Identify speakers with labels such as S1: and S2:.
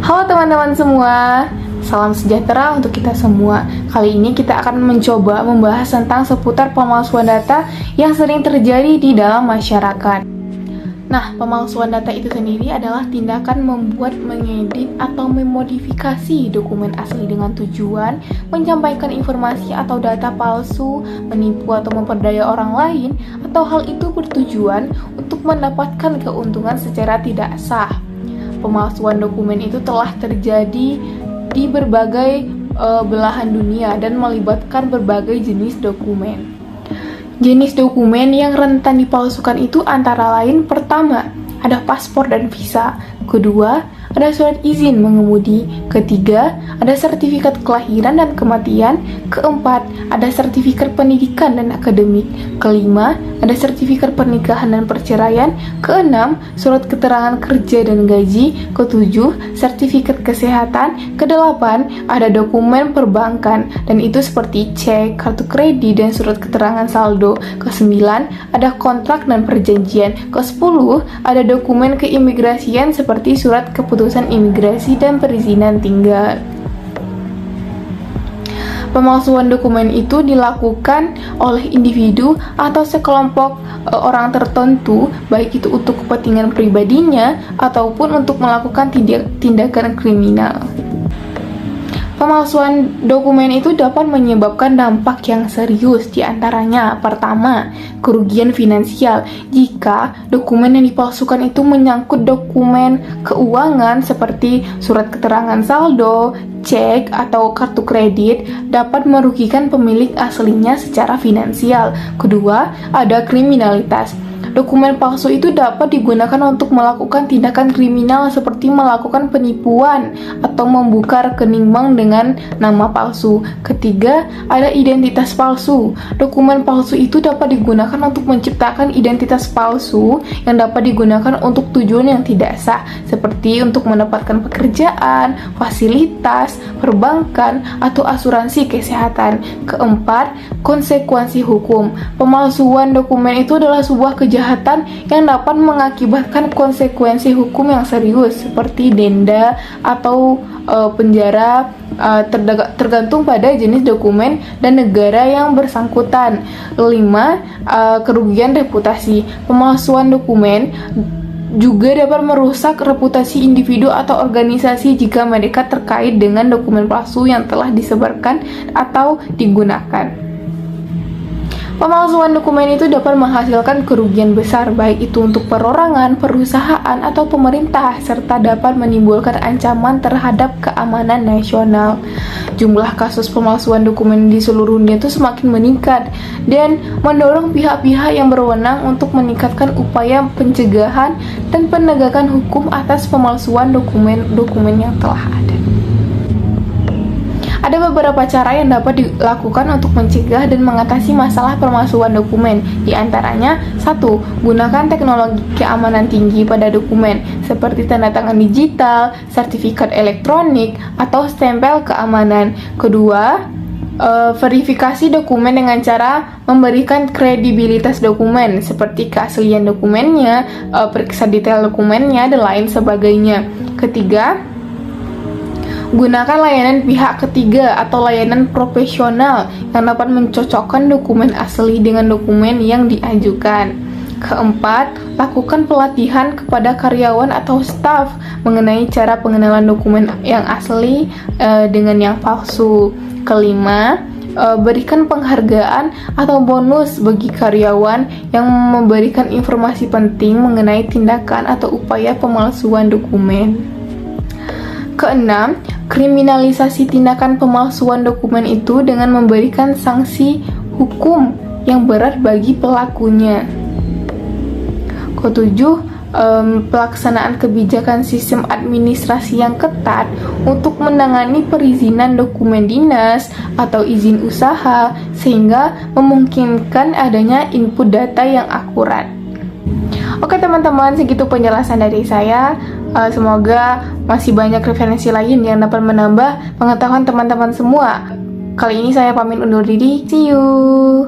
S1: Halo teman-teman semua, salam sejahtera untuk kita semua. Kali ini kita akan mencoba membahas tentang seputar pemalsuan data yang sering terjadi di dalam masyarakat. Nah, pemalsuan data itu sendiri adalah tindakan membuat, mengedit, atau memodifikasi dokumen asli dengan tujuan menyampaikan informasi atau data palsu, menipu atau memperdaya orang lain, atau hal itu bertujuan untuk mendapatkan keuntungan secara tidak sah. Pemalsuan dokumen itu telah terjadi di berbagai belahan dunia dan melibatkan berbagai jenis dokumen. Jenis dokumen yang rentan dipalsukan itu antara lain: pertama, ada paspor dan visa; kedua, ada surat izin mengemudi; ketiga, ada sertifikat kelahiran dan kematian; keempat, ada sertifikat pendidikan dan akademik; kelima, ada sertifikat pernikahan dan perceraian; keenam, surat keterangan kerja dan gaji; ketujuh, sertifikat kesehatan; kedelapan, ada dokumen perbankan, dan itu seperti cek, kartu kredit, dan surat keterangan saldo; kesembilan, ada kontrak dan perjanjian; kesepuluh, ada dokumen keimigrasian seperti surat keputusan imigrasi dan perizinan tinggal. Pemalsuan dokumen itu dilakukan oleh individu atau sekelompok orang tertentu, baik itu untuk kepentingan pribadinya ataupun untuk melakukan tindakan kriminal. Pemalsuan dokumen itu dapat menyebabkan dampak yang serius, diantaranya: pertama, kerugian finansial jika dokumen yang dipalsukan itu menyangkut dokumen keuangan seperti surat keterangan saldo, cek, atau kartu kredit, dapat merugikan pemilik aslinya secara finansial. Kedua, ada kriminalitas. Dokumen palsu itu dapat digunakan untuk melakukan tindakan kriminal seperti melakukan penipuan atau membuka rekening bank dengan nama palsu. Ketiga, ada identitas palsu. Dokumen palsu itu dapat digunakan untuk menciptakan identitas palsu yang dapat digunakan untuk tujuan yang tidak sah, seperti untuk mendapatkan pekerjaan, fasilitas, perbankan, atau asuransi kesehatan. Keempat, konsekuensi hukum. Pemalsuan dokumen itu adalah sebuah kejahatan yang dapat mengakibatkan konsekuensi hukum yang serius seperti denda atau penjara, tergantung pada jenis dokumen dan negara yang bersangkutan. 5. Kerugian reputasi. Pemalsuan dokumen juga dapat merusak reputasi individu atau organisasi jika mereka terkait dengan dokumen palsu yang telah disebarkan atau digunakan. Pemalsuan dokumen itu dapat menghasilkan kerugian besar, baik itu untuk perorangan, perusahaan, atau pemerintah, serta dapat menimbulkan ancaman terhadap keamanan nasional. Jumlah kasus pemalsuan dokumen di seluruh dunia itu semakin meningkat dan mendorong pihak-pihak yang berwenang untuk meningkatkan upaya pencegahan dan penegakan hukum atas pemalsuan dokumen yang telah ada. Ada beberapa cara yang dapat dilakukan untuk mencegah dan mengatasi masalah pemalsuan dokumen. Di antaranya: 1. Gunakan teknologi keamanan tinggi pada dokumen, seperti tanda tangan digital, sertifikat elektronik, atau stempel keamanan. Kedua, verifikasi dokumen dengan cara memberikan kredibilitas dokumen, seperti keaslian dokumennya, periksa detail dokumennya, dan lain sebagainya. Ketiga, gunakan layanan pihak ketiga atau layanan profesional yang dapat mencocokkan dokumen asli dengan dokumen yang diajukan. Keempat, lakukan pelatihan kepada karyawan atau staf mengenai cara pengenalan dokumen yang asli dengan yang palsu. Kelima, berikan penghargaan atau bonus bagi karyawan yang memberikan informasi penting mengenai tindakan atau upaya pemalsuan dokumen. Keenam, kriminalisasi tindakan pemalsuan dokumen itu dengan memberikan sanksi hukum yang berat bagi pelakunya. Ketujuh, pelaksanaan kebijakan sistem administrasi yang ketat untuk menangani perizinan dokumen dinas atau izin usaha sehingga memungkinkan adanya input data yang akurat. Oke teman-teman, segitu penjelasan dari saya. Semoga masih banyak referensi lain yang dapat menambah pengetahuan teman-teman semua. Kali ini saya pamit undur diri. See you.